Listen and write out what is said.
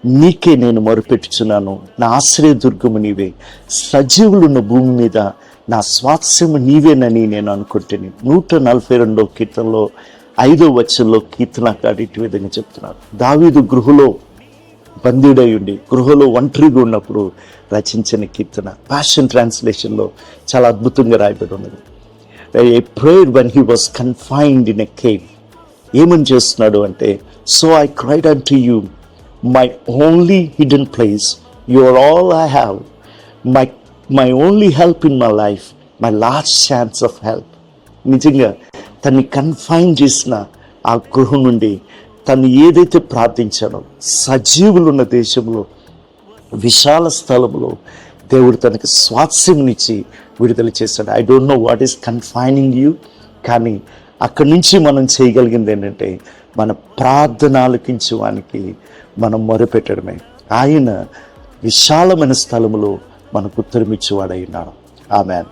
నీకే నేను మొరపెట్టుచున్నాను, నా ఆశ్రయదుర్గము నీవే, సజీవులున్న భూమి మీద నా స్వాస్యము నీవేనని నేను అనుకుంటేనే. 142వ కీర్తనలో 5వ వచనంలో కీర్తనకారుడు ఇటు విధంగా చెప్తున్నారు. దావీదు గృహలో బందీడై ఉండి, గృహలో ఒంటరిగా ఉన్నప్పుడు రచించిన కీర్తన. ప్యాషన్ ట్రాన్స్లేషన్లో చాలా అద్భుతంగా రాయబడి ఉన్నది. A prayer when he was confined in a cave. ఏమని చేస్తున్నాడు అంటే, so I cried unto you, my only hidden place, you are all I have, my only help in my life, my last chance of help. నిజంగా తన్ని confine చేసిన ఆ గృహం నుండి తను ఏదైతే ప్రార్థించాడో, సజీవులున్న దేశంలో, విశాల స్థలంలో దేవుడు తనకి స్వాస్యంనిచ్చి విడుదల చేశాడు. I don't know what is confining you, కానీ అక్కడి నుంచి మనం చేయగలిగింది ఏంటంటే, మన ప్రార్థన ఆలకించడానికి మనం మొరపెట్టడమే. ఆయన విశాలమైన స్థలములో మనకు ఉత్తరమిచ్చేవాడై ఉన్నాడు. ఆమేన్.